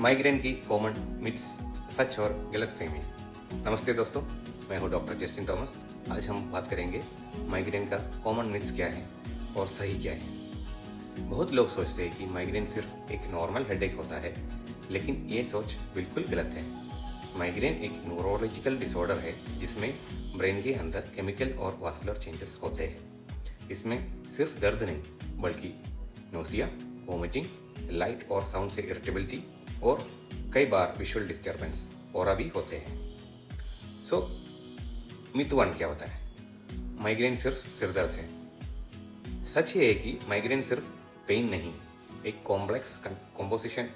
Migraine की common myths, सच और गलत फहमी। नमस्ते दोस्तों, मैं हूं डॉक्टर जस्टिन थॉमस। आज हम बात करेंगे माइग्रेन का कॉमन मिथ्स क्या है और सही क्या है। बहुत लोग सोचते हैं कि माइग्रेन सिर्फ एक नॉर्मल हेडेक होता है, लेकिन ये सोच बिल्कुल गलत है। माइग्रेन एक न्यूरोलॉजिकल डिसऑर्डर है जिसमें ब्रेन के अंदर केमिकल और वास्कुलर चेंजेस होते हैं। इसमें सिर्फ दर्द नहीं बल्कि नोसिया, वोमिटिंग, लाइट और साउंड से इरिटेबिलिटी और कई बार विजुअल डिस्टर्बेंस और भी होते हैं। मिथ 1 क्या होता है? माइग्रेन सिर्फ सिरदर्द है। सच ये है कि माइग्रेन सिर्फ पेन नहीं, एक कॉम्प्लेक्स कॉम्पोजिशन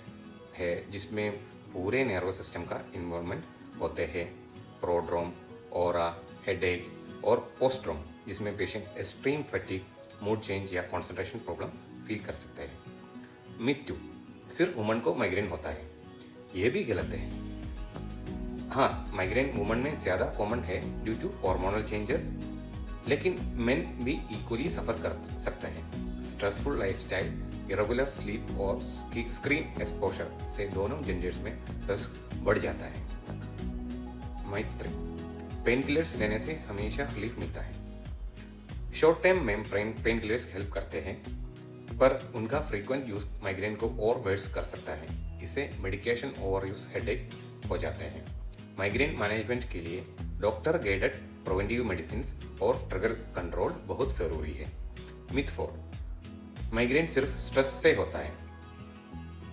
है जिसमें पूरे नर्वस सिस्टम का इन्वॉल्वमेंट होते हैं। प्रोड्रोम, ओरा, हेडेक और पोस्ट्रोम, जिसमें patient extreme fatigue, mood change या कंसंट्रेशन प्रॉब्लम फील कर सकते हैं। मिथ 2, सिर्फ वुमन को माइग्रेन होता है। यह भी गलत है। हाँ, माइग्रेन वुमन में ज़्यादा कॉमन है ड्यू टू हार्मोनल चेंजेस, लेकिन मेन भी इक्वली सफ़र कर सकते हैं। स्ट्रेसफुल लाइफस्टाइल, इरेगुलर स्लीप और स्क्रीन एक्सपोजर से दोनों जेंडर्स में रिस्क बढ़ जाता है। मिथ 3, पेन किलर्स लेने से हमेशा रिलीफ मिलता है। शॉर्ट टाइम में पेन किलर्स हेल्प करते हैं, पर उनका फ्रीक्वेंट यूज माइग्रेन को और वर्स कर सकता है। इससे मेडिकेशन ओवर यूज हेडेक हो जाते हैं। माइग्रेन मैनेजमेंट के लिए डॉक्टर गाइडेड प्रिवेंटिव मेडिसिन और ट्रिगर कंट्रोल बहुत ज़रूरी है। मिथ 4, माइग्रेन सिर्फ स्ट्रेस से होता है।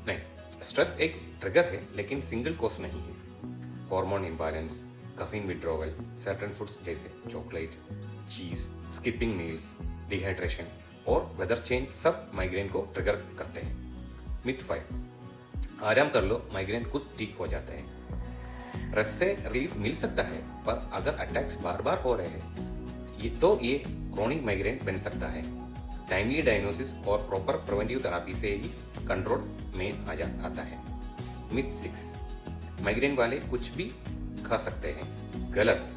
नहीं, स्ट्रेस एक ट्रिगर है लेकिन सिंगल कॉज नहीं है। Hormone imbalance, caffeine withdrawal, certain foods जैसे चॉकलेट, चीज, स्किपिंग मील्स, डिहाइड्रेशन और वेदर चेंज सब माइग्रेन को ट्रिगर करते हैं। मिथ 5, आराम कर लो, माइग्रेन खुद ठीक हो जाता है। रेस्ट से रिलीफ मिल सकता है, पर अगर अटैक्स बार बार हो रहे हैं ये क्रोनिक माइग्रेन बन सकता है। टाइमली डायग्नोसिस और प्रॉपर प्रिवेंटिव थेरेपी से ही कंट्रोल में आता है। मिथ 6, माइग्रेन वाले कुछ भी खा सकते हैं। गलत।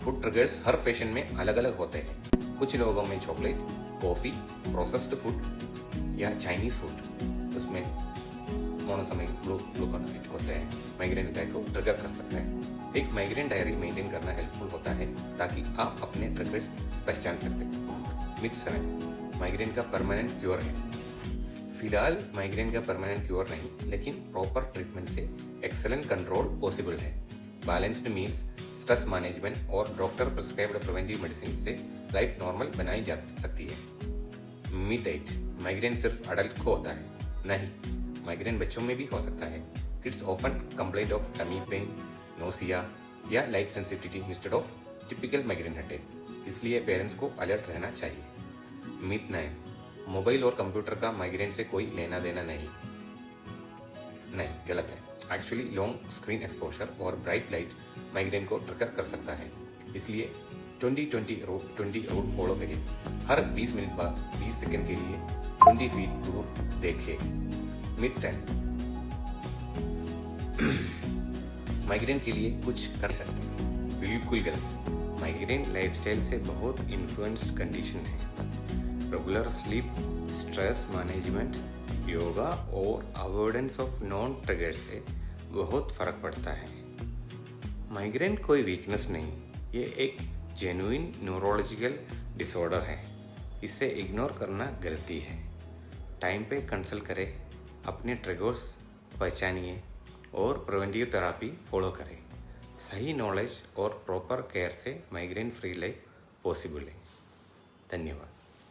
फूड ट्रिगर्स हर पेशेंट में अलग अलग होते हैं। कुछ लोगों में चॉकलेट, कॉफी, प्रोसेस्ड फूड या चाइनीज फूड, उसमें मोनोसोनिक ग्लूकोनाइट होते हैं, माइग्रेन अटैक को ट्रिगर कर सकते हैं। एक माइग्रेन डायरी मेंटेन करना हेल्पफुल होता है ताकि आप अपने ट्रिगर्स पहचान सकते हैं। मिथ 7, माइग्रेन का परमानेंट क्योर है। फिलहाल माइग्रेन का परमानेंट क्योर नहीं, लेकिन प्रॉपर ट्रीटमेंट से एक्सेलेंट कंट्रोल पॉसिबल है। बैलेंस्ड मील्स, स्ट्रेस मैनेजमेंट और डॉक्टर प्रिस्क्राइब्ड प्रिवेंटिव मेडिसिन से लाइफ नॉर्मल बनाई जा सकती है। मिथ 8, माइग्रेन सिर्फ अडल्ट को होता है। नहीं, माइग्रेन बच्चों में भी हो सकता है। Kids often complain of tummy pain, nausea या light sensitivity instead of typical migraine headache, इसलिए पेरेंट्स को अलर्ट रहना चाहिए। मिथ 9, मोबाइल और कंप्यूटर का माइग्रेन से कोई लेना देना नहीं, गलत है। एक्चुअली लॉन्ग स्क्रीन एक्सपोजर और ब्राइट लाइट माइग्रेन को ट्रिगर कर सकता है, इसलिए 20-20 रूल फॉलो करिए। हर 20 मिनट बाद 20 सेकंड के लिए 20 फीट दूर देखें। मिथ 10, माइग्रेन के लिए कुछ कर सकते, बिल्कुल गलत। माइग्रेन लाइफस्टाइल से बहुत इन्फ्लुएंस्ड कंडीशन है। Regular sleep, stress management, yoga और अवॉइडेंस ऑफ नॉन ट्रिगर से बहुत फर्क पड़ता है। माइग्रेन कोई वीकनेस नहीं, ये एक जेन्युइन न्यूरोलॉजिकल डिसऑर्डर है। इसे इग्नोर करना गलती है। टाइम पे कंसल्ट करें, अपने ट्रिगर्स पहचानिए और प्रिवेंटिव थेरेपी फॉलो करें। सही नॉलेज और प्रॉपर केयर से माइग्रेन फ्री लाइफ पॉसिबल है। धन्यवाद।